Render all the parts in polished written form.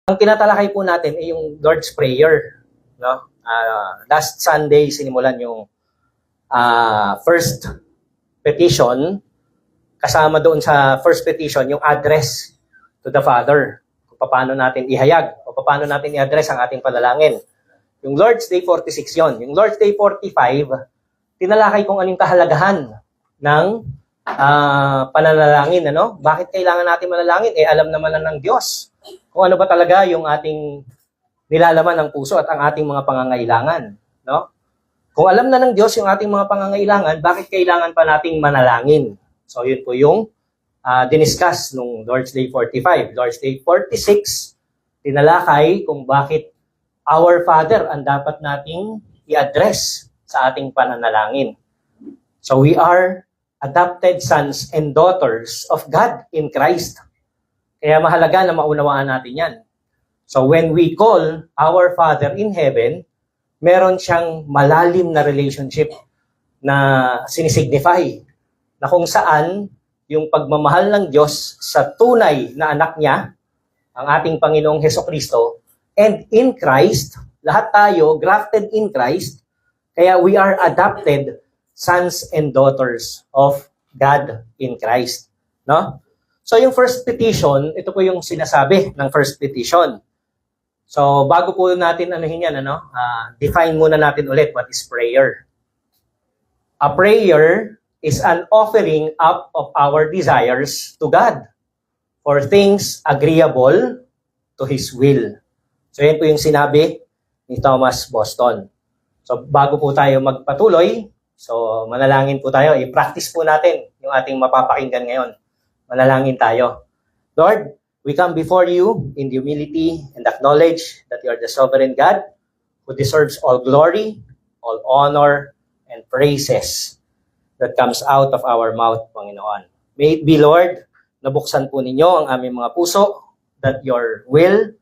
Ang tinatalakay po natin ay yung Lord's Prayer. No? Last Sunday, sinimulan yung first petition. Kasama doon sa first petition, yung address to the Father. Kung paano natin ihayag o paano natin i-address ang ating panalangin. Yung Lord's Day 46 yon. Yung Lord's Day 45, tinalakay kung anong kahalagahan ng pananalangin. Ano? Bakit kailangan natin manalangin? Alam naman na ng Diyos kung ano ba talaga yung ating nilalaman ng puso at ang ating mga pangangailangan. No? Kung alam na ng Diyos yung ating mga pangangailangan, bakit kailangan pa nating manalangin? So yun po yung diniscuss nung Lord's Day 45. Lord's Day 46, tinalakay kung bakit our Father ang dapat nating i-address sa ating pananalangin. So we are adopted sons and daughters of God in Christ. Kaya mahalaga na maunawaan natin yan. So when we call our Father in heaven, meron siyang malalim na relationship na sinisignify na kung saan yung pagmamahal ng Diyos sa tunay na anak niya, ang ating Panginoong Hesukristo, and in Christ, lahat tayo grafted in Christ, kaya we are adopted sons and daughters of God in Christ. No? So yung first petition, ito po yung sinasabi ng first petition. So bago po natin yan, define muna natin ulit what is prayer. A prayer is an offering up of our desires to God for things agreeable to His will. So yan po yung sinabi ni Thomas Boston. So bago po tayo magpatuloy, so manalangin po tayo, i-practice po natin yung ating mapapakinggan ngayon. Manalangin tayo. Lord, we come before you in humility and acknowledge that you are the sovereign God who deserves all glory, all honor, and praises that comes out of our mouth, Panginoon. May it be, Lord, nabuksan po ninyo ang aming mga puso that your will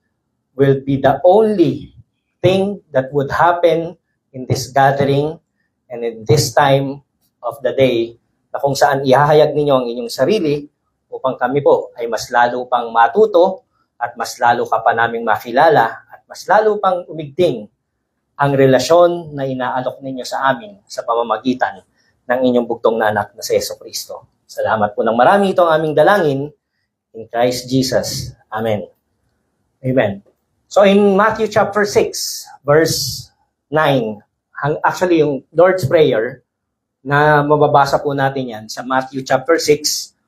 be the only thing that would happen in this gathering and in this time of the day na kung saan ihahayag ninyo ang inyong sarili upang kami po ay mas lalo pang matuto at mas lalo ka pa naming makilala at mas lalo pang umigting ang relasyon na inaalok ninyo sa amin sa pamamagitan ng inyong bugtong na anak na si Jesucristo. Salamat po ng marami itong aming dalangin in Christ Jesus. Amen. Amen. So in Matthew chapter 6, verse 9, actually yung Lord's Prayer na mababasa po natin yan sa Matthew chapter 6,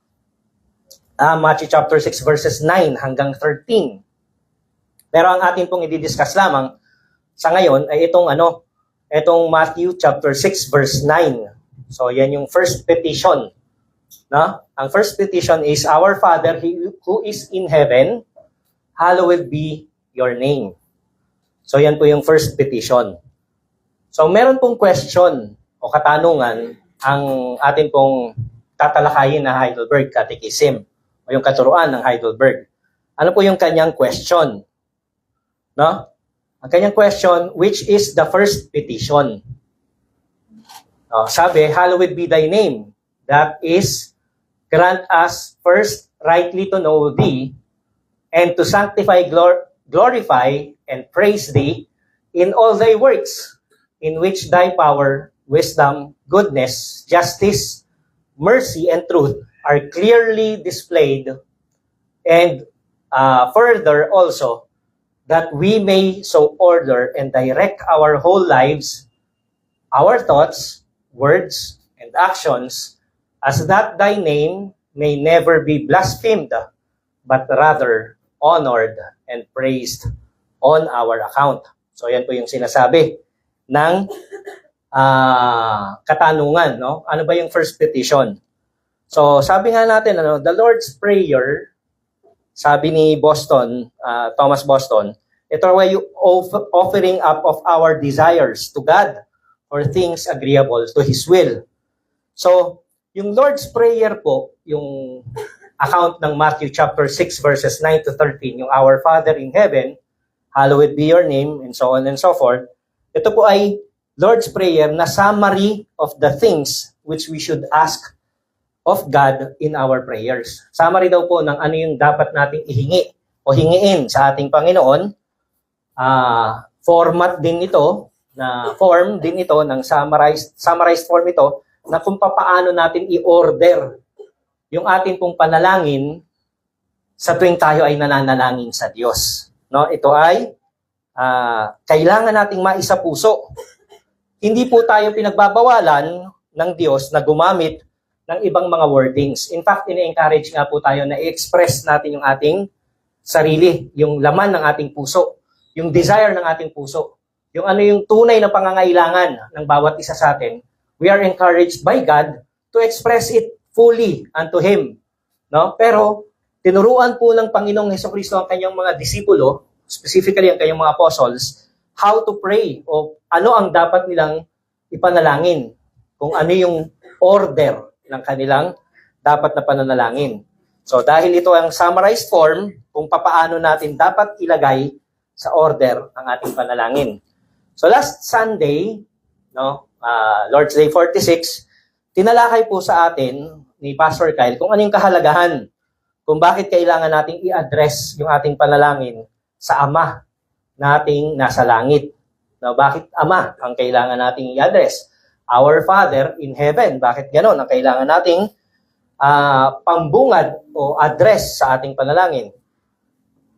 verses 9 hanggang 13. Pero ang atin pong i-discuss lamang sa ngayon ay itong Matthew chapter 6 verse 9. So yan yung first petition. No? Ang first petition is, Our Father who is in heaven, hallowed be your name. So yan po yung first petition. So meron pong question o katanungan ang atin pong tatalakayin na Heidelberg Catechism o yung katuruan ng Heidelberg. Ano po yung kanyang question? No? Ang kanyang question, which is the first petition? Sabi, hallowed be thy name. That is, grant us first rightly to know thee and to sanctify, glorify, and praise thee in all thy works, in which thy power, wisdom, goodness, justice, mercy, and truth are clearly displayed, and further also, that we may so order and direct our whole lives, our thoughts, words, and actions, as that thy name may never be blasphemed, but rather honored and praised on our account. So yan po yung sinasabi ng katanungan. No? Ano ba yung first petition? So sabi nga natin, the Lord's Prayer, sabi ni Thomas Boston, ito ay yung offering up of our desires to God or things agreeable to His will. So, yung Lord's Prayer po, yung account ng Matthew chapter 6 verses 9 to 13, yung Our Father in heaven, hallowed be your name, and so on and so forth. Ito po ay Lord's Prayer na summary of the things which we should ask of God in our prayers. Summary daw po ng ano yung dapat nating ihingi o hingiin sa ating Panginoon. Form din ito ng summarized form ito na kung paano natin i-order yung ating pong panalangin sa tuwing tayo ay nananalangin sa Diyos. No, ito ay kailangan nating maisapuso. Hindi po tayo pinagbabawalan ng Diyos na gumamit ng ibang mga wordings. In fact, ini-encourage nga po tayo na i-express natin yung ating sarili, yung laman ng ating puso, yung desire ng ating puso, yung ano yung tunay na pangangailangan ng bawat isa sa atin. We are encouraged by God to express it fully unto Him. No? Pero, tinuruan po ng Panginoong Hesukristo ang kanyang mga disipulo, specifically ang kanyang mga apostles, how to pray o ano ang dapat nilang ipanalangin, kung ano yung order ng kanilang dapat na pananalangin. So dahil ito ang summarized form kung papaano natin dapat ilagay sa order ang ating panalangin. So last Sunday, Lord's Day 46, tinalakay po sa atin ni Pastor Kyle kung ano yung kahalagahan, kung bakit kailangan nating i-address yung ating panalangin sa Ama nating nasa langit. Bakit Ama ang kailangan nating i-address? Our Father in heaven. Bakit gano'n ang kailangan nating pambungad o address sa ating panalangin?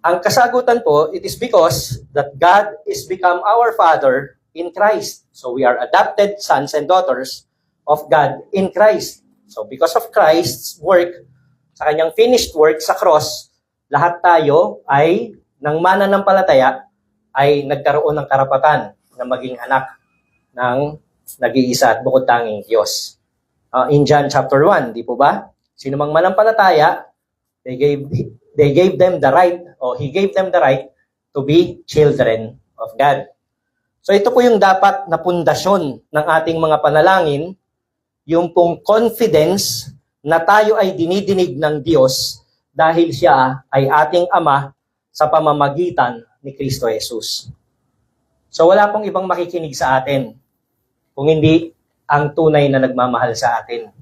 Ang kasagutan po, it is because that God is become our Father in Christ. So we are adopted sons and daughters of God in Christ. So because of Christ's work, sa kanyang finished work sa cross, lahat tayo ay, nang mananampalataya, ay nagkaroon ng karapatan na maging anak ng nag-iisa at bukod tanging Diyos. In John chapter 1, di po ba? Sino mang manampalataya, they gave them the right, o He gave them the right to be children of God. So ito po yung dapat na pundasyon ng ating mga panalangin, yung pong confidence na tayo ay dinidinig ng Diyos dahil Siya ay ating Ama sa pamamagitan ni Kristo Jesus. So wala pong ibang makikinig sa atin kung hindi ang tunay na nagmamahal sa atin.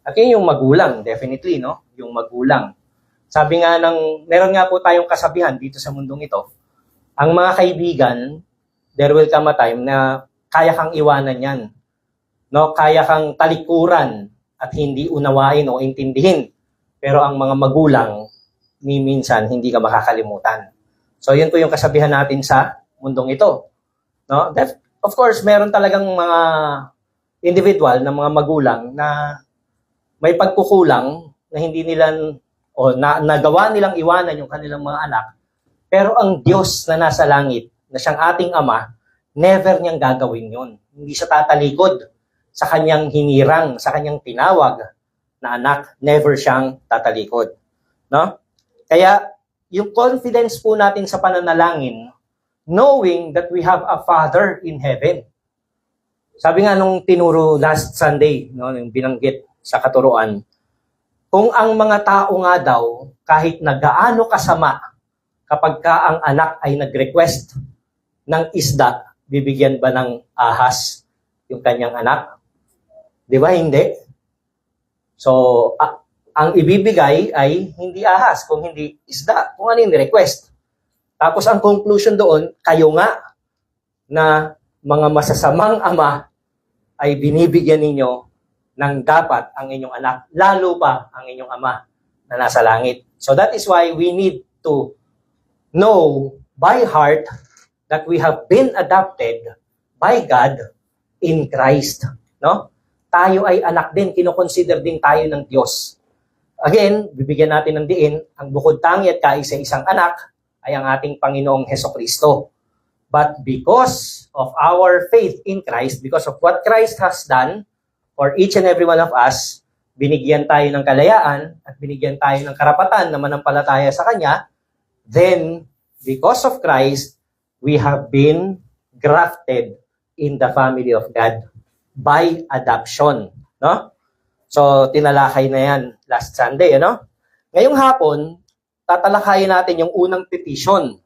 At yun yung magulang, definitely, no? Yung magulang. Sabi nga meron nga po tayong kasabihan dito sa mundong ito, ang mga kaibigan, there will come a time na kaya kang iwanan yan. No? Kaya kang talikuran at hindi unawain o intindihin. Pero ang mga magulang, minsan hindi ka makakalimutan. So yun po yung kasabihan natin sa mundong ito. No? Of course, meron talagang mga individual na mga magulang na may pagkukulang na hindi nila o nagawa nilang iwanan yung kanilang mga anak. Pero ang Diyos na nasa langit, na siyang ating Ama, never niyang gagawin yun. Hindi siya tatalikod sa kanyang hinirang, sa kanyang tinawag na anak. Never siyang tatalikod. No? Kaya yung confidence po natin sa pananalangin, knowing that we have a Father in heaven. Sabi nga nung tinuro last Sunday, yung binanggit sa katuruan, kung ang mga tao nga daw, kahit na gaano kasama, kapag ka ang anak ay nag-request ng isda, bibigyan ba ng ahas yung kanyang anak? Di ba? Hindi. So, ang ibibigay ay hindi ahas, kung hindi isda, kung ano yung request. Tapos ang conclusion doon, kayo nga na mga masasamang ama ay binibigyan ninyo ng dapat ang inyong anak, lalo pa ang inyong ama na nasa langit. So that is why we need to know by heart that we have been adopted by God in Christ. No? Tayo ay anak din, kinoconsider din tayo ng Diyos. Again, bibigyan natin ng diin, ang bukod tangi at kaisa-isang anak ay ang ating Panginoong Hesukristo. But because of our faith in Christ, because of what Christ has done for each and every one of us, binigyan tayo ng kalayaan at binigyan tayo ng karapatan na manampalataya sa Kanya, then, because of Christ, we have been grafted in the family of God by adoption. No? So, tinalakay na yan last Sunday. Ngayong hapon, tatalakayin natin yung unang petition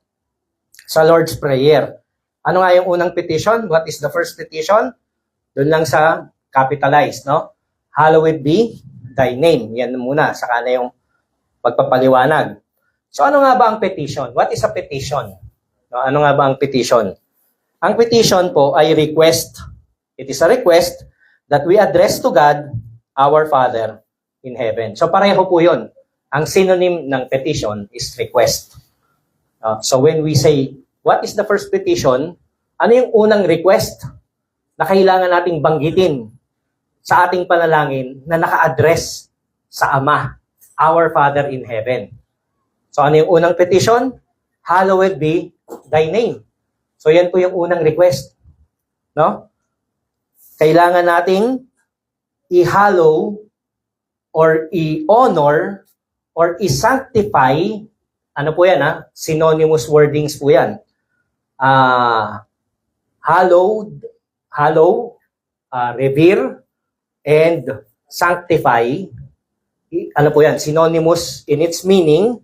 sa Lord's Prayer. Ano nga yung unang petition? What is the first petition? Doon lang sa capitalized, no? Hallowed be thy name. Yan muna, saka na yung pagpapaliwanag. So ano nga ba ang petition? What is a petition? No, ano nga ba ang petition? Ang petition po ay request. It is a request that we address to God, our Father in heaven. So pareho po yun. Ang synonym ng petition is request. So when we say, what is the first petition? Ano yung unang request na kailangan nating banggitin sa ating panalangin na naka-address sa Ama, our Father in heaven? So ano yung unang petition? Hallowed be thy name. So yan po yung unang request. No? Kailangan nating i-hallow or i-honor or i-sanctify. Ano po yan, ha? Synonymous wordings po yan. Hallow, revere, and sanctify. Ano po yan? Synonymous in its meaning.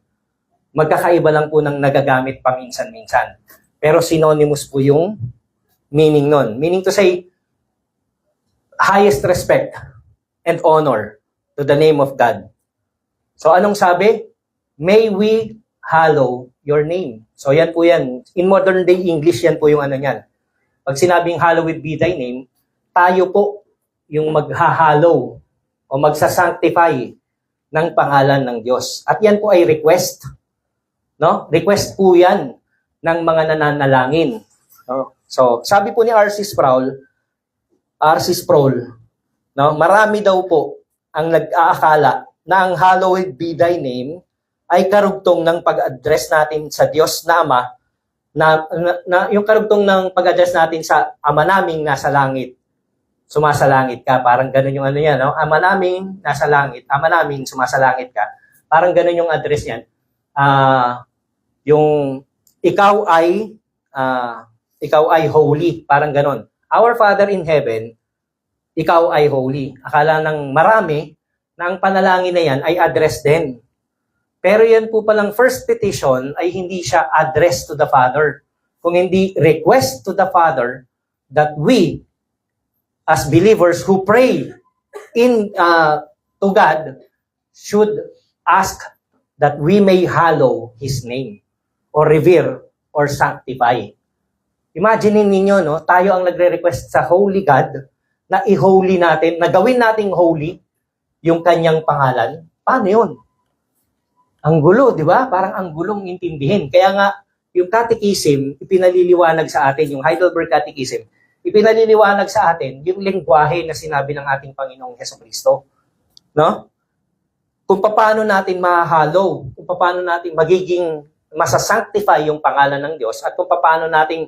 Magkakaiba lang po ng nagagamit paminsan-minsan. Pero synonymous po yung meaning nun. Meaning to say, highest respect and honor to the name of God. So anong sabi? May we hallow your name. So yan po yan. In modern day English, yan po yung ano yan. Pag sinabing hallowed be thy name, tayo po yung maghahallow o magsasanctify ng pangalan ng Diyos. At yan po ay request. No? Request po yan ng mga nananalangin. No? So, sabi po ni R.C. Sproul, no, marami daw po ang nag-aakala na ang hallowed be thy name ay karugtong ng pag-address natin sa Diyos na Ama, na yung karugtong ng pag-address natin sa Ama naming nasa langit. Sumasalangit ka, parang ganun yung ano yan, no? Ama naming nasa langit, Ama naming sumasalangit ka. Parang ganun yung address yan. Yung ikaw ay holy, parang ganun. Our Father in heaven, ikaw ay holy. Akala ng marami na ang panalangin na yan ay address din. Pero yan po palang first petition ay hindi siya address to the Father. Kung hindi request to the Father that we, as believers who pray to God, should ask that we may hallow His name or revere or sanctify. Imagine ninyo, no, tayo ang nagre-request sa Holy God na i-holy natin, na gawin nating holy yung kanyang pangalan. Paano yun? Ang gulo, di ba? Parang ang gulong intindihin. Kaya nga, yung catechism, ipinaliliwanag sa atin, yung Heidelberg Catechism, ipinaliliwanag sa atin yung lengguwahe na sinabi ng ating Panginoong Jesucristo. No? Kung paano natin mahalo, kung paano natin magiging masasanctify yung pangalan ng Diyos, at kung paano natin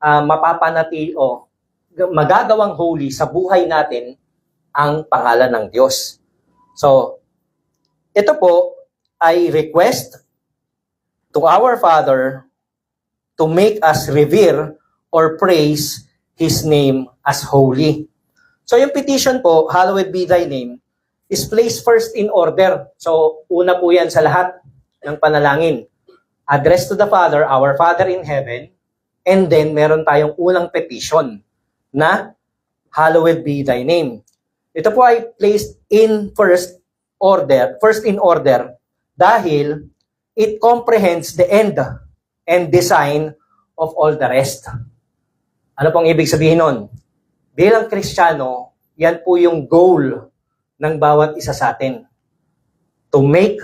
mapapanati o magagawang holy sa buhay natin ang pangalan ng Diyos. So, ito po ay request to our Father to make us revere or praise His name as holy. So, yung petition po, hallowed be thy name, is placed first in order. So, una po yan sa lahat ng panalangin. Address to the Father, our Father in heaven, and then meron tayong unang petition na hallowed be thy name. Ito po ay placed in first in order, dahil it comprehends the end and design of all the rest. Ano pong ibig sabihin nun? Bilang Kristiyano, yan po yung goal ng bawat isa sa atin. To make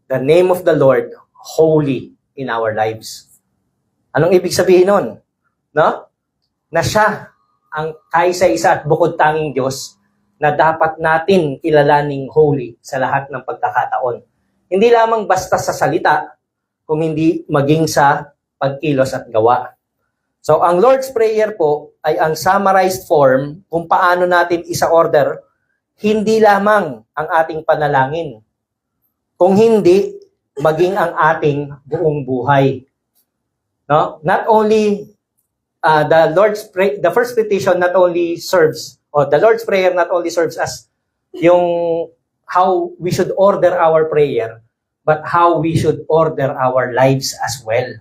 the name of the Lord holy in our lives. Anong ibig sabihin nun? No? Na siya ang kaisa-isa at bukod tanging Diyos na dapat natin kilalaning holy sa lahat ng pagkakataon. Hindi lamang basta sa salita, kung hindi maging sa pagkilos at gawa. So, ang Lord's Prayer po ay ang summarized form kung paano natin isa-order hindi lamang ang ating panalangin, kung hindi maging ang ating buong buhay. No? Not only the first petition not only serves, or the Lord's Prayer not only serves as yung how we should order our prayer, but how we should order our lives as well.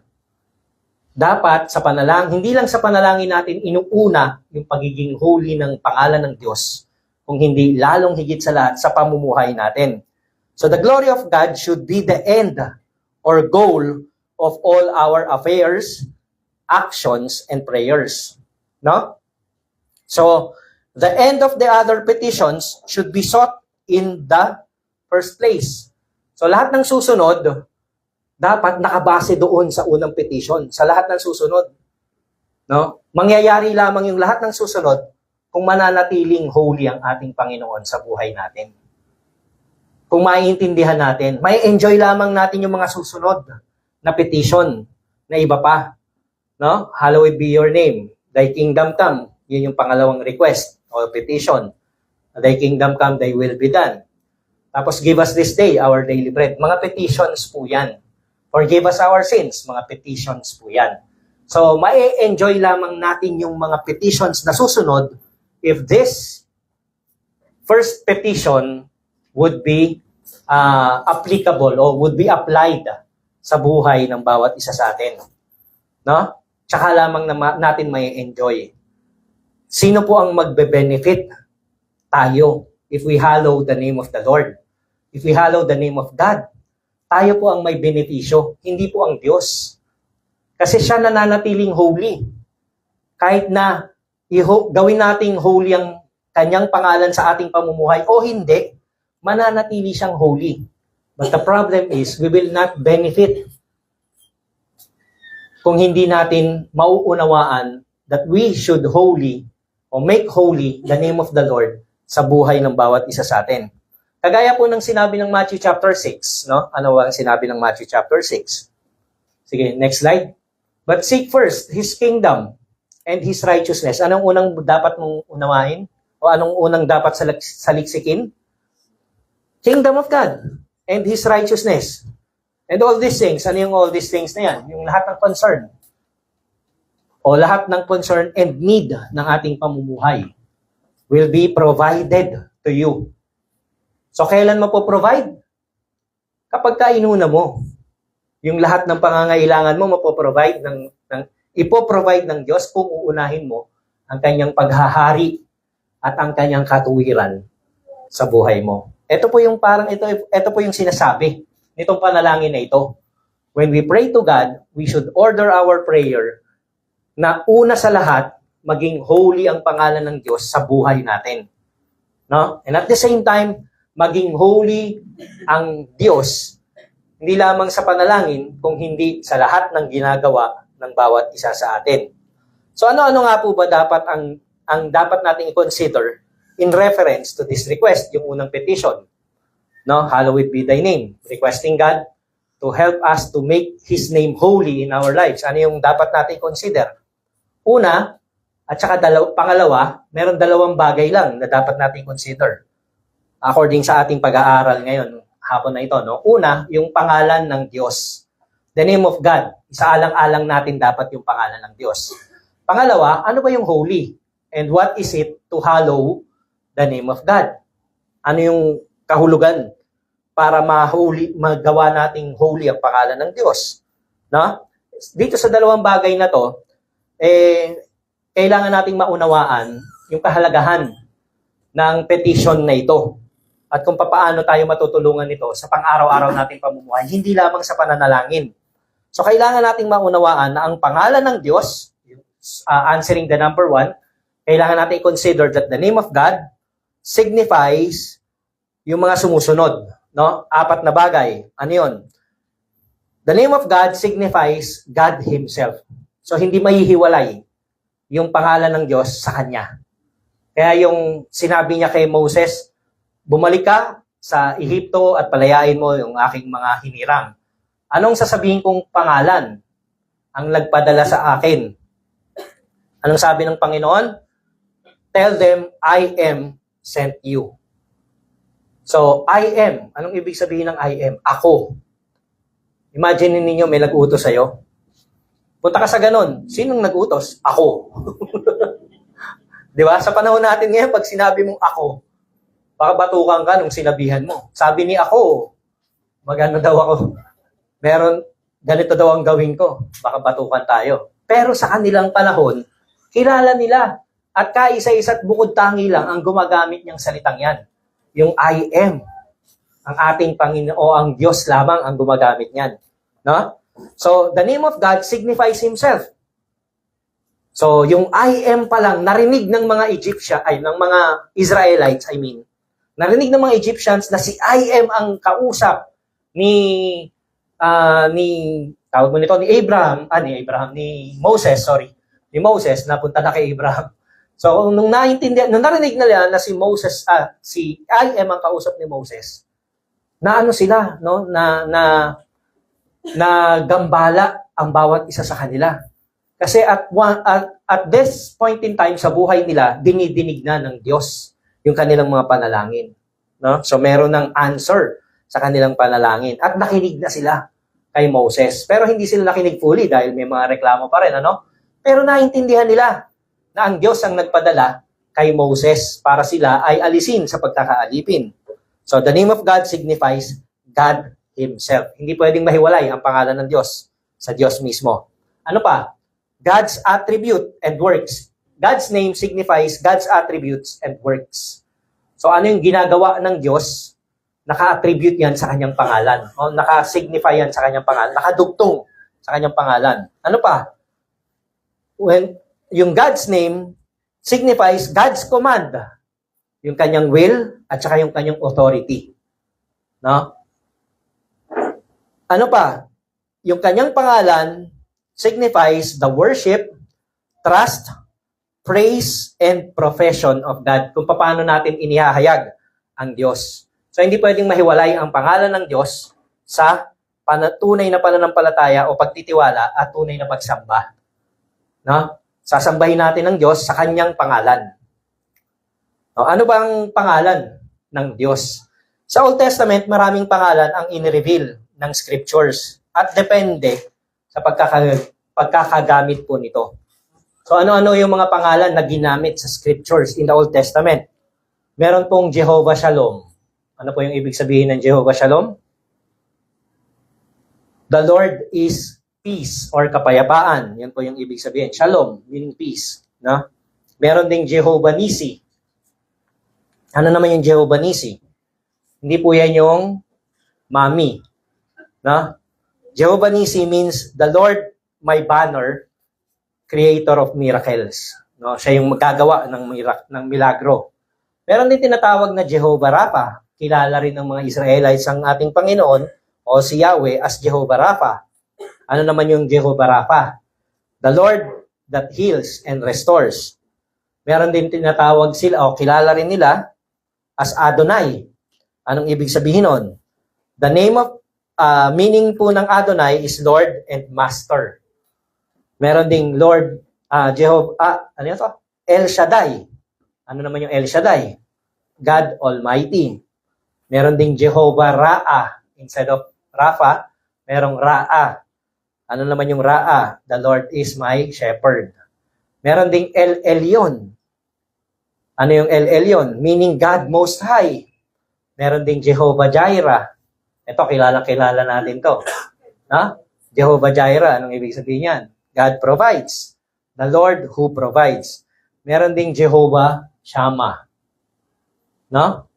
Dapat sa hindi lang sa panalangin natin inuuna yung pagiging holy ng pangalan ng Diyos, kung hindi lalong higit sa lahat sa pamumuhay natin. So the glory of God should be the end or goal of all our affairs, actions, and prayers. No? So, the end of the other petitions should be sought in the first place. So, lahat ng susunod, dapat nakabase doon sa unang petition. Sa lahat ng susunod. No? Mangyayari lamang yung lahat ng susunod kung mananatiling holy ang ating Panginoon sa buhay natin. Kung maiintindihan natin, may enjoy lamang natin yung mga susunod na petition na iba pa. No? Hallowed be your name. Thy kingdom come. Yun yung pangalawang request o petition. Thy kingdom come, thy will be done. Tapos, give us this day our daily bread. Mga petitions po yan. Forgive us our sins. Mga petitions po yan. So, mai-enjoy lamang natin yung mga petitions na susunod if this first petition would be applicable or would be applied sa buhay ng bawat isa sa atin. No? Tsaka lamang natin mai-enjoy. Sino po ang magbe-benefit? Tayo. If we hallow the name of the Lord. If we hallow the name of God. Tayo po ang may benepisyo. Hindi po ang Diyos. Kasi siya nananatiling holy. Kahit na gawin nating holy ang kanyang pangalan sa ating pamumuhay o hindi, mananatili siyang holy. But the problem is, we will not benefit kung hindi natin mauunawaan that we should holy o make holy the name of the Lord sa buhay ng bawat isa sa atin. Kagaya po ng sinabi ng Matthew chapter 6, no? Ano ang sinabi ng Matthew chapter 6? Sige, next slide. But seek first His kingdom and His righteousness. Anong unang dapat mong unawain? O anong unang dapat saliksikin? Kingdom of God and His righteousness. And all these things, ano yung all these things na yan? Yung lahat ng concern. O lahat ng concern and need ng ating pamumuhay will be provided to you. So, kailan mo po provide? Kapag kainuna mo. Yung lahat ng pangangailangan mo, ipoprovide ng Diyos kung uunahin mo ang kanyang paghahari at ang kanyang katuwiran sa buhay mo. Ito po yung ito po yung sinasabi nitong panalangin na ito. When we pray to God, we should order our prayer na una sa lahat, maging holy ang pangalan ng Diyos sa buhay natin. No? And at the same time, maging holy ang Diyos hindi lamang sa panalangin, kung hindi sa lahat ng ginagawa ng bawat isa sa atin. So ano-ano nga po ba dapat ang dapat nating i-consider in reference to this request, yung unang petition? No, hallowed be thy name. Requesting God to help us to make His name holy in our lives. Ano yung dapat natin consider? Una, at saka pangalawa, meron dalawang bagay lang na dapat natin consider. According sa ating pag-aaral ngayon, hapon na ito, no? Una, yung pangalan ng Diyos. The name of God. Isaalang-alang natin dapat yung pangalan ng Diyos. Pangalawa, ano ba yung holy? And what is it to hallow the name of God? Ano yung kahulugan para magawa nating holy ang pangalan ng Diyos? No? Dito sa dalawang bagay na to, kailangan nating maunawaan yung kahalagahan ng petition na ito. At kung paano tayo matutulungan nito sa pang-araw-araw nating pamumuhay, hindi lamang sa pananalangin. So, kailangan nating maunawaan na ang pangalan ng Diyos, answering the number 1, kailangan natin i-consider that the name of God signifies yung mga sumusunod. No? 4 na bagay. Ano yun? The name of God signifies God Himself. So, hindi mahihiwalay yung pangalan ng Diyos sa Kanya. Kaya yung sinabi niya kay Moses, bumalik ka sa Ehipto at palayain mo yung aking mga hinirang. Anong sasabihin kong pangalan ang nagpadala sa akin? Anong sabi ng Panginoon? Tell them, I am sent you. So, I am. Anong ibig sabihin ng I am? Ako. Imagine ninyo may nag-utos sa'yo. Punta ka sa ganun. Sinong nag-utos? Ako. Di ba? Sa panahon natin ngayon, pag sinabi mong ako, baka batukan ka nung sinabihan mo. Sabi ni ako, magano daw ako. Ganito daw ang gawin ko. Baka batukan tayo. Pero sa kanilang panahon, kilala nila. At kaisa-isa't bukod tangi lang ang gumagamit niyang salitang yan. Yung I am. Ang ating Panginoon o ang Diyos lamang ang gumagamit niyan. No? So, the name of God signifies Himself. So, yung I am pa lang, narinig ng mga ng mga Israelites, narinig ng mga Egyptians na si I am ang kausap ni tawag mo nito, ni Moses, ni Moses, napunta na kay Abraham. So, nung narinig nila na si Moses, si I am ang kausap ni Moses, na ano sila, no? Na gambala ang bawat isa sa kanila. Kasi at this point in time sa buhay nila, dinidinig na ng Diyos yung kanilang mga panalangin. No? So meron ng answer sa kanilang panalangin. At nakinig na sila kay Moses. Pero hindi sila nakinig fully dahil may mga reklamo pa rin. Ano? Pero naintindihan nila na ang Diyos ang nagpadala kay Moses para sila ay alisin sa pagkakaalipin. So the name of God signifies God Himself. Hindi pwedeng mahiwalay ang pangalan ng Diyos sa Diyos mismo. Ano pa? God's attribute and works. God's name signifies God's attributes and works. So ano yung ginagawa ng Diyos? Naka-attribute yan sa kanyang pangalan. O naka-signify yan sa kanyang pangalan. Nakadugtong sa kanyang pangalan. Ano pa? Yung God's name signifies God's command. Yung kanyang will at saka yung kanyang authority. No? Ano pa? Yung kanyang pangalan signifies the worship, trust, praise, and profession of God. Kung paano natin inihahayag ang Diyos. So, hindi pwedeng mahiwalay ang pangalan ng Diyos sa tunay na pananampalataya o pagtitiwala at tunay na pagsamba. No? Sasambahin natin ang Diyos sa kanyang pangalan. No? Ano ba ang pangalan ng Diyos? Sa Old Testament, maraming pangalan ang in-reveal ng scriptures at depende sa pagkakagamit po nito. So ano-ano yung mga pangalan na ginamit sa scriptures in the Old Testament? Meron pong Jehovah Shalom. Ano po yung ibig sabihin ng Jehovah Shalom? The Lord is peace or kapayapaan. Yan po yung ibig sabihin. Shalom, meaning peace. No? Meron ding Jehovah Nissi. Ano naman yung Jehovah Nissi? Hindi po yan yung mami. No? Jehovah Nissi means the Lord my banner, creator of miracles. No, siya yung magagawa ng milagro. Meron din tinatawag na Jehovah Rapha. Kilala rin ng mga Israelites ang ating Panginoon o si Yahweh as Jehovah Rapha. Ano naman yung Jehovah Rapha? The Lord that heals and restores. Meron din tinatawag sila o kilala rin nila as Adonai. Anong ibig sabihin nun? The name of meaning po ng Adonai is Lord and Master. Meron ding Lord, El Shaddai. Ano naman yung El Shaddai? God Almighty. Meron ding Jehovah Ra'a. Instead of Rapha, merong Ra'a. Ano naman yung Ra'a? The Lord is my shepherd. Meron ding El Elyon. Ano yung El Elyon? Meaning God Most High. Meron ding Jehovah Jireh. Ito, kilala natin to. Ha? Jehovah Jireh, anong ibig sabihin yan? God provides. The Lord who provides. Meron ding Jehovah Shammah. No?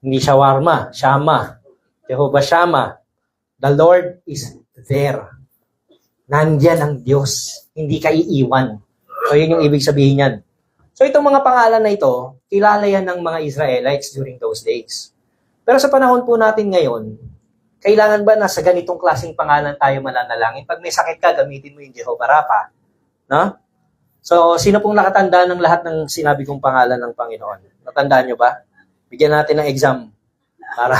Hindi shawarma, Shammah. Jehovah Shammah. The Lord is there. Nandyan ang Diyos. Hindi ka iiwan. So, yun yung ibig sabihin yan. So, itong mga pangalan na ito, kilala yan ng mga Israelites during those days. Pero sa panahon po natin ngayon, kailangan ba na sa ganitong klaseng pangalan tayo mananalangin? Pag may sakit ka, gamitin mo yung Jehovah Rapha. No? So, sino pong nakatanda ng lahat ng sinabi kong pangalan ng Panginoon? Natandaan nyo ba? Bigyan natin ng exam. Para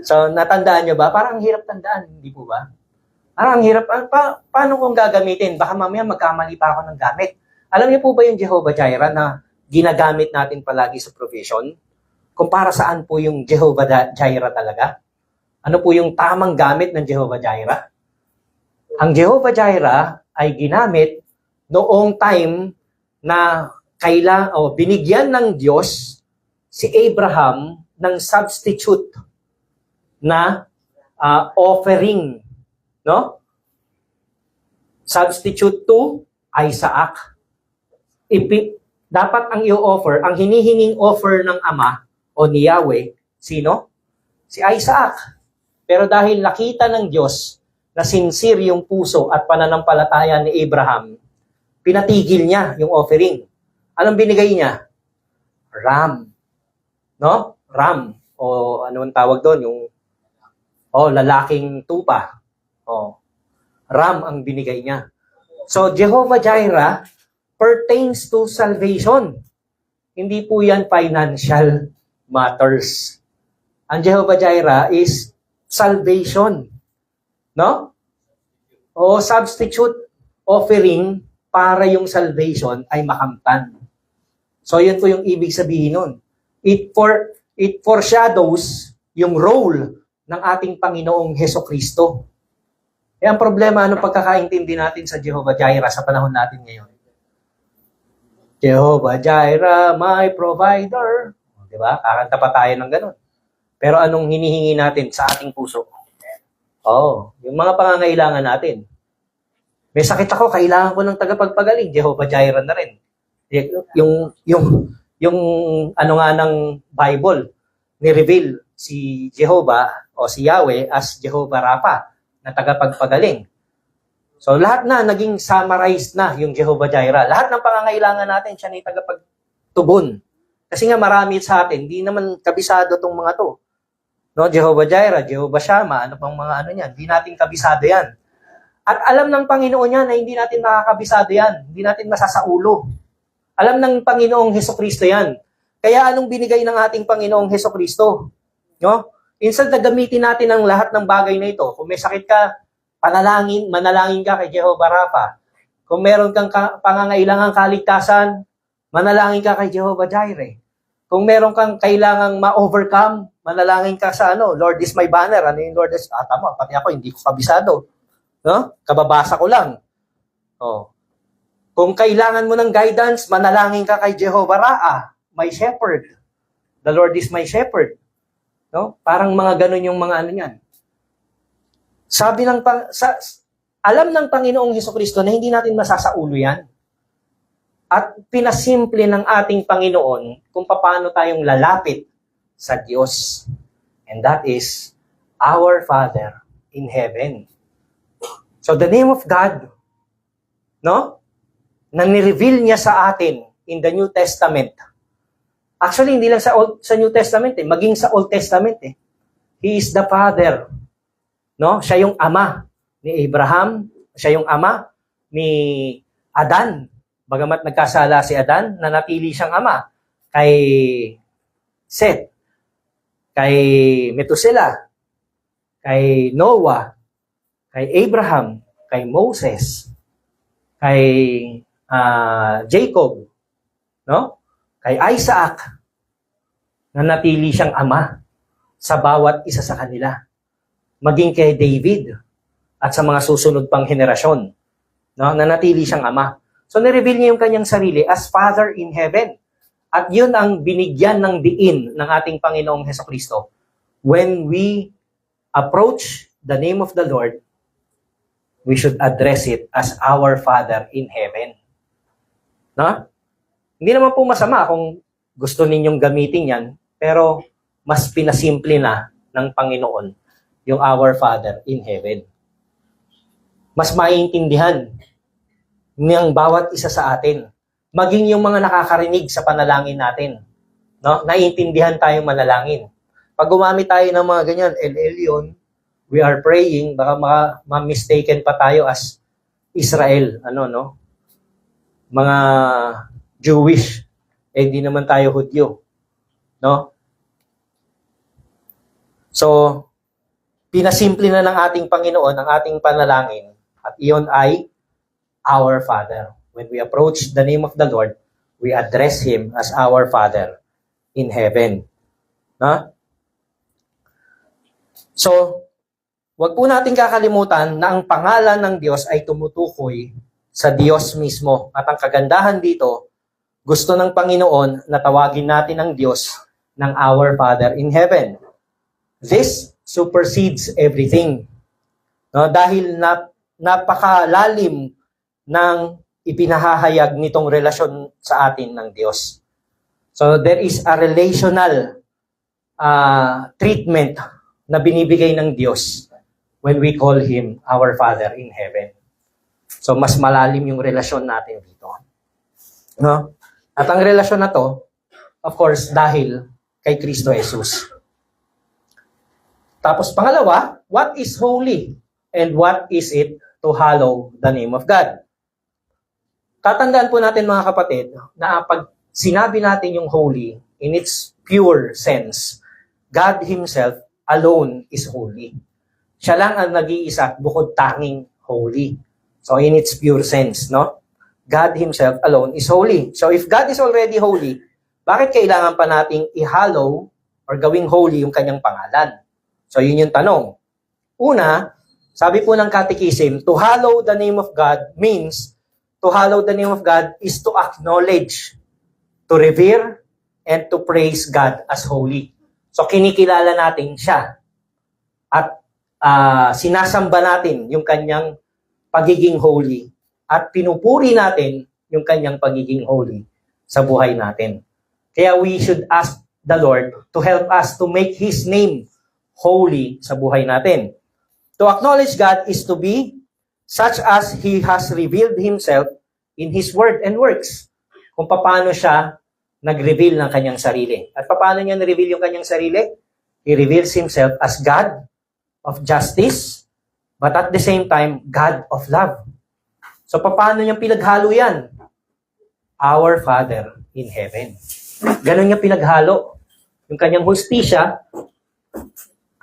so, natandaan nyo ba? Parang ang hirap tandaan, hindi po ba? Parang ang hirap. Paano kong gagamitin? Baka mamaya magkamali pa ako ng gamit. Alam niyo po ba yung Jehovah Jireh na ginagamit natin palagi sa provision? Kung para saan po yung Jehovah Jireh talaga? Ano po yung tamang gamit ng Jehovah Jireh? Ang Jehovah Jireh ay ginamit noong time na binigyan ng Diyos si Abraham ng substitute na offering, no? Substitute to Isaac. Dapat ang i-offer, ang hinihinging offer ng Ama o ni Yahweh, sino? Si Isaac. Pero dahil nakita ng Diyos na sincere yung puso at pananampalataya ni Abraham, pinatigil niya yung offering. Anong binigay niya? Ram. No? Ram. O anong tawag doon? Yung lalaking tupa. Ram ang binigay niya. So, Jehovah Jireh pertains to salvation. Hindi po yan financial matters. Ang Jehovah Jireh is salvation. No? O substitute offering para yung salvation ay makamtan. So, yun po yung ibig sabihin nun. It foreshadows yung role ng ating Panginoong Hesukristo. Ang problema, anong pagkakaintindi natin sa Jehovah Jireh sa panahon natin ngayon? Jehovah Jireh, my provider. Diba? Kakanta pa tayo ng ganun. Pero anong hinihingi natin sa ating puso? Yung mga pangangailangan natin. May sakit ako, kailangan ko ng tagapagpagaling. Jehovah Jireh na rin. Yung ano nga ng Bible, ni-reveal si Jehovah o si Yahweh as Jehovah Rapha na tagapagpagaling. So lahat na naging summarized na yung Jehovah Jireh. Lahat ng pangangailangan natin siya na tagapagtugon. Kasi nga marami sa atin, hindi naman kabisado tong mga to. No, Jehovah Jireh, Jehovah Shammah, ano pang mga ano niyan, hindi natin kabisado yan. At alam ng Panginoon yan na hindi natin makakabisado yan. Hindi natin masasaulo. Alam ng Panginoong Hesukristo yan. Kaya anong binigay ng ating Panginoong Hesukristo? No? Instead na gamitin natin ang lahat ng bagay na ito. Kung may sakit ka, manalangin ka kay Jehovah Rapha. Kung meron kang pangangailangang kaligtasan, manalangin ka kay Jehovah Jireh. Kung meron kang kailangang ma-overcome, manalangin ka sa Lord is my banner. Ano yung Lord is? Tama, pati ako, hindi ko kabisado. No? Kababasa ko lang. Kung kailangan mo ng guidance, manalangin ka kay Jehovah Ra'a, my shepherd. The Lord is my shepherd. No? Parang mga ganun yung mga ano niyan. Alam ng Panginoong Hesukristo na hindi natin masasaulo yan. At pinasimple ng ating Panginoon kung paano tayong lalapit sa Diyos. And that is our Father in heaven. So the name of God, no? Na ni-reveal niya sa atin in the New Testament. Actually, hindi lang sa New Testament, maging sa Old Testament. He is the Father. No? Siya yung ama ni Abraham, siya yung ama ni Adan. Bagamat nagkasala si Adan, nanatili siyang ama kay Seth, kay Methuselah, kay Noah, kay Abraham, kay Moses, kay Jacob, no? Kay Isaac, nanatili siyang ama sa bawat isa sa kanila. Maging kay David at sa mga susunod pang henerasyon, no? Nanatili siyang ama. So, nireveal niya yung kanyang sarili as Father in Heaven. At yun ang binigyan ng diin ng ating Panginoong Hesukristo. When we approach the name of the Lord, we should address it as our Father in Heaven. No? Hindi naman po masama kung gusto ninyong gamitin yan, pero mas pinasimple na ng Panginoon yung our Father in Heaven. Mas maiintindihan ng bawat isa sa atin. Maging yung mga nakakarinig sa panalangin natin. No? Naiintindihan tayong manalangin. Pag gumamit tayo ng mga ganyan, El Elyon, we are praying, baka ma-mistaken pa tayo as Israel. Mga Jewish. Hindi naman tayo Hudyo. No? So, pinasimple na ng ating Panginoon ang ating panalangin. At iyon ay our Father. When we approach the name of the Lord, we address Him as our Father in heaven. No? So, wag po natin kakalimutan na ang pangalan ng Diyos ay tumutukoy sa Diyos mismo. At ang kagandahan dito, gusto ng Panginoon na tawagin natin ang Diyos ng our Father in heaven. This supersedes everything. No? Dahil napakalalim ng ipinahahayag nitong relasyon sa atin ng Diyos. So there is a relational treatment na binibigay ng Diyos when we call Him our Father in heaven. So, mas malalim yung relasyon natin dito. No? At ang relasyon na to, of course, dahil kay Kristo Jesus. Tapos pangalawa, what is holy? And what is it to hallow the name of God? Tatandaan po natin mga kapatid, na pag sinabi natin yung holy, in its pure sense, God Himself alone is holy. Siya lang ang nag-iisa bukod tanging holy. So in its pure sense, no? God Himself alone is holy. So if God is already holy, bakit kailangan pa nating i-hallow or gawing holy yung kanyang pangalan? So yun yung tanong. Una, sabi po ng Catechism, to hallow the name of God means, to hallow the name of God is to acknowledge, to revere, and to praise God as holy. So kinikilala natin siya. At sinasamba natin yung kanyang pagiging holy. At pinupuri natin yung kanyang pagiging holy sa buhay natin. Kaya we should ask the Lord to help us to make His name holy sa buhay natin. To acknowledge God is to be such as He has revealed Himself in His word and works. Kung paano siya nag-reveal ng kanyang sarili. At paano niya na-reveal yung kanyang sarili? He reveals Himself as God of justice, but at the same time, God of love. So paano niya pinaghalo yan? Our Father in heaven. Ganon niya pinaghalo. Yung kanyang hustisya,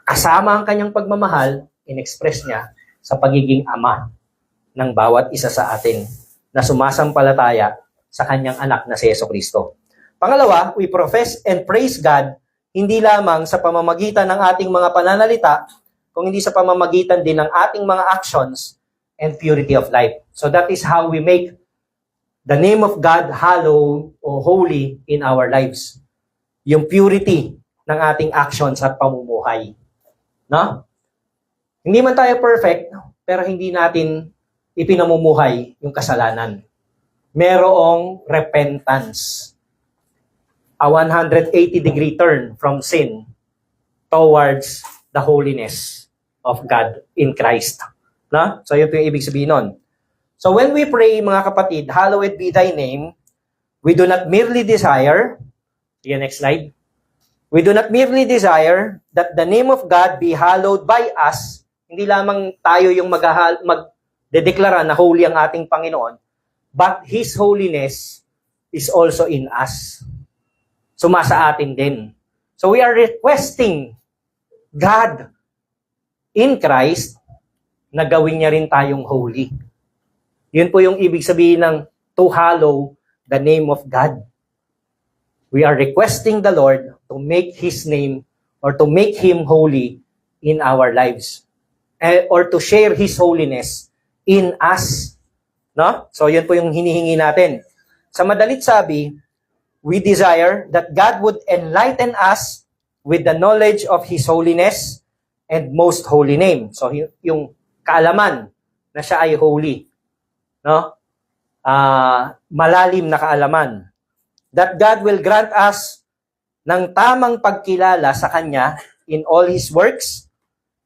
kasama ang kanyang pagmamahal, in-express niya sa pagiging ama ng bawat isa sa atin na sumasampalataya sa kanyang anak na si Jesucristo. Pangalawa, we profess and praise God hindi lamang sa pamamagitan ng ating mga pananalita, kung hindi sa pamamagitan din ng ating mga actions and purity of life. So that is how we make the name of God hallowed o holy in our lives. Yung purity ng ating actions at pamumuhay. No? Hindi man tayo perfect, pero hindi natin ipinamumuhay yung kasalanan. Merong repentance. A 180-degree turn from sin towards the holiness of God in Christ. No? So yun po yung ibig sabihin nun. So when we pray, mga kapatid, hallowed be thy name, we do not merely desire, sige, next slide. We do not merely desire that the name of God be hallowed by us. Hindi lamang tayo yung magdedeklara na holy ang ating Panginoon, but His holiness is also in us. Sumasa atin din. So we are requesting God in Christ na gawin niya rin tayong holy. Yun po yung ibig sabihin ng to hallow the name of God. We are requesting the Lord to make His name or to make Him holy in our lives. Or to share His holiness in us. No? So yun po yung hinihingi natin. Sa madalit sabi, we desire that God would enlighten us with the knowledge of His holiness and most holy name. So yung kaalaman na siya ay holy. No? Malalim na kaalaman. That God will grant us ng tamang pagkilala sa Kanya in all His works,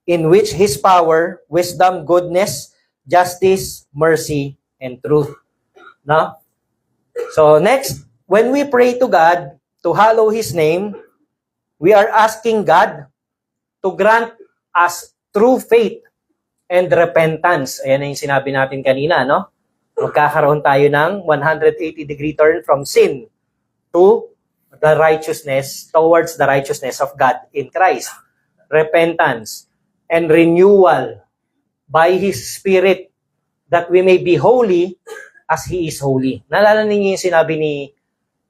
in which His power, wisdom, goodness, justice, mercy, and truth. No? So next, when we pray to God to hallow His name, we are asking God to grant us true faith and repentance. Ayan na yung sinabi natin kanina, no? Magkakaroon tayo ng 180-degree turn from sin to the righteousness, towards the righteousness of God in Christ. Repentance and renewal by His Spirit that we may be holy as He is holy. Naalala ninyo yung sinabi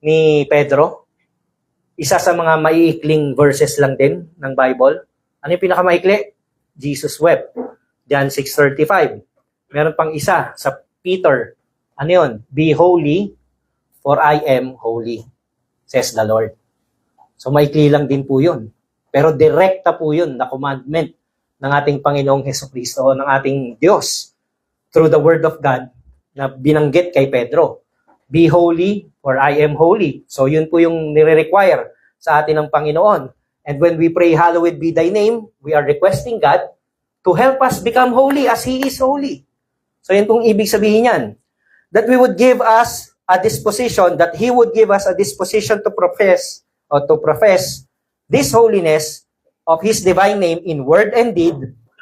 ni Pedro? Isa sa mga maiikling verses lang din ng Bible. Ano yung pinakamaikli? Jesus wept. John 6:35. Meron pang isa sa Peter. Ano yun? Be holy, for I am holy, says the Lord. So maikli lang din po yun. Pero direkta po yun na commandment ng ating Panginoong Jesucristo, ng ating Diyos, through the Word of God na binanggit kay Pedro. Be holy, for I am holy. So yun po yung nire-require sa atin ng Panginoon. And when we pray, hallowed be thy name, we are requesting God to help us become holy as He is holy. So yan pong ibig sabihin yan. That we would give us a disposition, that He would give us a disposition to profess this holiness of His divine name in word and deed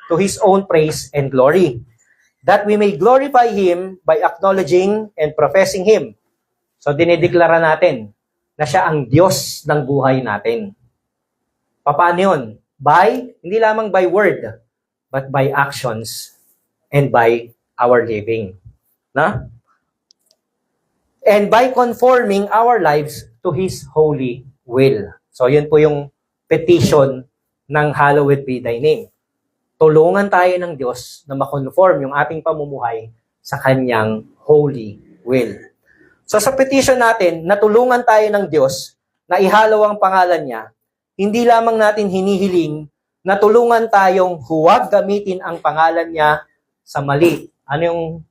to His own praise and glory. That we may glorify Him by acknowledging and professing Him. So dinideklara natin na siya ang Diyos ng buhay natin. Paano yun? Hindi lamang by word, but by actions and by our living. Na? And by conforming our lives to His holy will. So yun po yung petition ng hallowed be thy name. Tulungan tayo ng Diyos na makonform yung ating pamumuhay sa Kanyang holy will. So sa petition natin, natulungan tayo ng Diyos na ihalaw ang pangalan niya, hindi lamang natin hinihiling na tulungan tayong huwag gamitin ang pangalan niya sa mali. Ano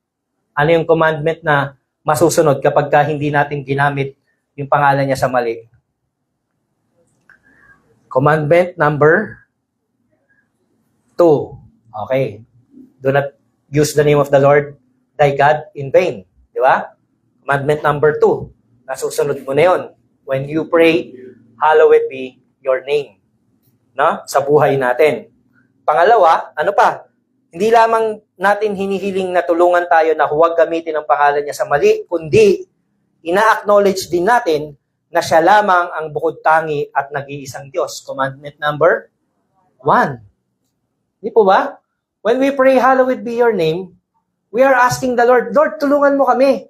yung commandment na masusunod kapag hindi natin ginamit yung pangalan niya sa mali? Commandment number 2. Okay. Do not use the name of the Lord thy God in vain. Di ba? Commandment number 2. Nasusunod mo na yun. When you pray, hallowed be your name. No? Sa buhay natin. Pangalawa, ano pa? Hindi lamang natin hinihiling na tulungan tayo na huwag gamitin ang pangalan niya sa mali, kundi ina-acknowledge din natin na siya lamang ang bukod tangi at nag-iisang Diyos. Commandment number 1. Di po ba? When we pray, hallowed be your name, we are asking the Lord, Lord, tulungan mo kami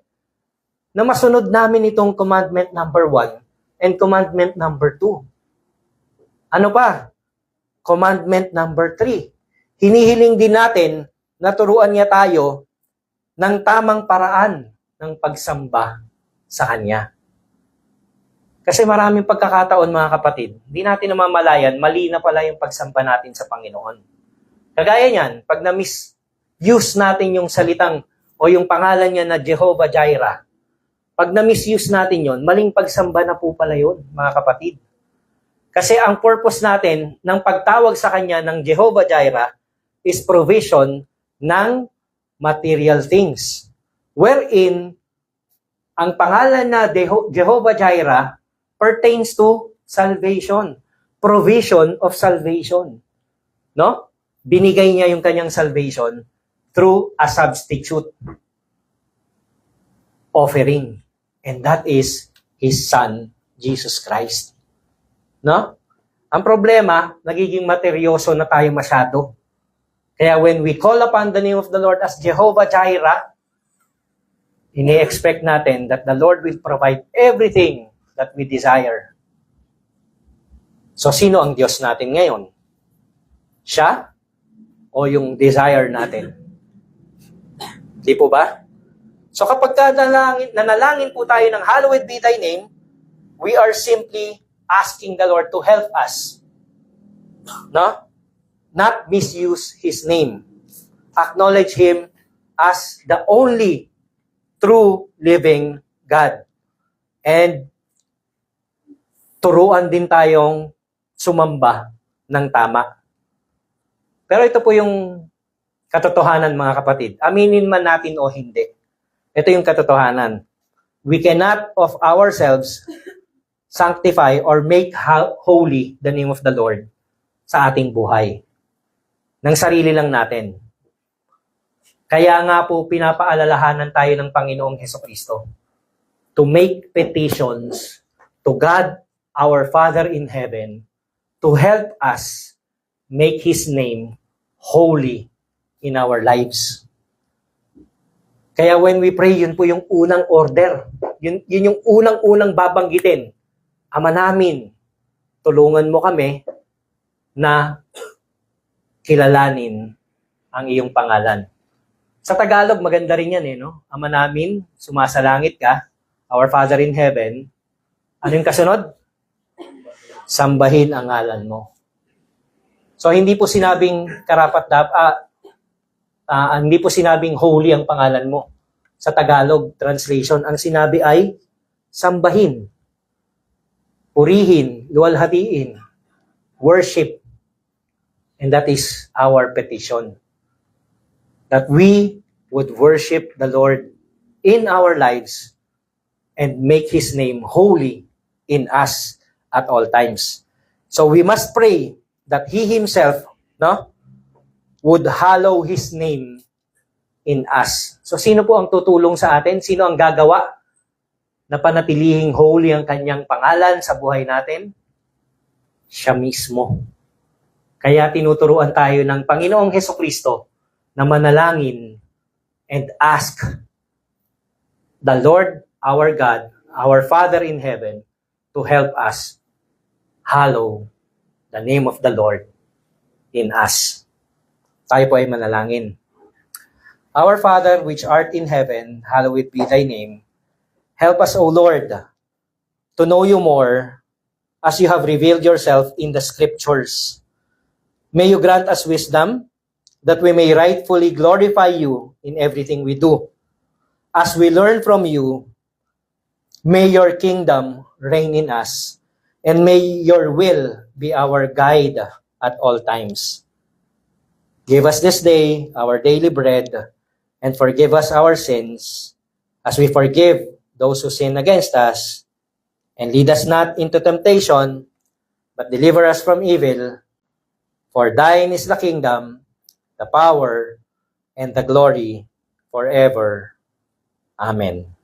na masunod namin itong commandment number 1 and commandment number 2. Ano pa? Commandment number 3. Hinihiling din natin na turuan niya tayo ng tamang paraan ng pagsamba sa Kanya. Kasi maraming pagkakataon, mga kapatid, hindi natin namamalayan, mali na pala yung pagsamba natin sa Panginoon. Kagaya niyan, pag na-misuse natin yung salitang o yung pangalan niya na Jehovah Jireh, pag na-misuse natin yon, maling pagsamba na po pala yun, mga kapatid. Kasi ang purpose natin ng pagtawag sa Kanya ng Jehovah Jireh is provision ng material things. Wherein, ang pangalan na Jehovah Jireh pertains to salvation. Provision of salvation. No? Binigay niya yung kanyang salvation through a substitute offering. And that is His Son, Jesus Christ. No? Ang problema, nagiging materyoso na tayo masyado. Kaya when we call upon the name of the Lord as Jehovah Jireh, ini-expect natin that the Lord will provide everything that we desire. So, sino ang Diyos natin ngayon? Siya o yung desire natin? Di po ba? So, kapag nanalangin po tayo ng hallowed be thy name, we are simply asking the Lord to help us. No? Not misuse His name. Acknowledge Him as the only true living God. And turuan din tayong sumamba ng tama. Pero ito po yung katotohanan, mga kapatid. Aminin man natin o hindi. Ito yung katotohanan. We cannot of ourselves sanctify or make holy the name of the Lord sa ating buhay. Ng sarili lang natin. Kaya nga po pinapaalalahanan tayo ng Panginoong Hesukristo to make petitions to God, our Father in heaven, to help us make His name holy in our lives. Kaya when we pray, yun po yung unang order. Yun yung unang-unang babanggitin. Ama namin, tulungan mo kami na kilalanin ang iyong pangalan. Sa Tagalog, maganda rin yan, no? Ama namin, sumasalangit ka, our Father in heaven. Ano yung kasunod? Sambahin ang ngalan mo. So, hindi po sinabing hindi po sinabing holy ang pangalan mo. Sa Tagalog translation, ang sinabi ay sambahin, purihin, luwalhatiin, worship. And that is our petition. That we would worship the Lord in our lives and make His name holy in us at all times. So we must pray that He Himself, no, would hallow His name in us. So sino po ang tutulong sa atin? Sino ang gagawa na panatilihing holy ang kanyang pangalan sa buhay natin? Siya mismo. Kaya tinuturuan tayo ng Panginoong Hesukristo na manalangin and ask the Lord, our God, our Father in heaven, to help us hallow the name of the Lord in us. Tayo po ay manalangin. Our Father, which art in heaven, hallowed be thy name. Help us, O Lord, to know you more as you have revealed yourself in the scriptures. May you grant us wisdom that we may rightfully glorify you in everything we do. As we learn from you, may your kingdom reign in us, and may your will be our guide at all times. Give us this day our daily bread, and forgive us our sins, as we forgive those who sin against us. And lead us not into temptation, but deliver us from evil. For thine is the kingdom, the power, and the glory forever. Amen.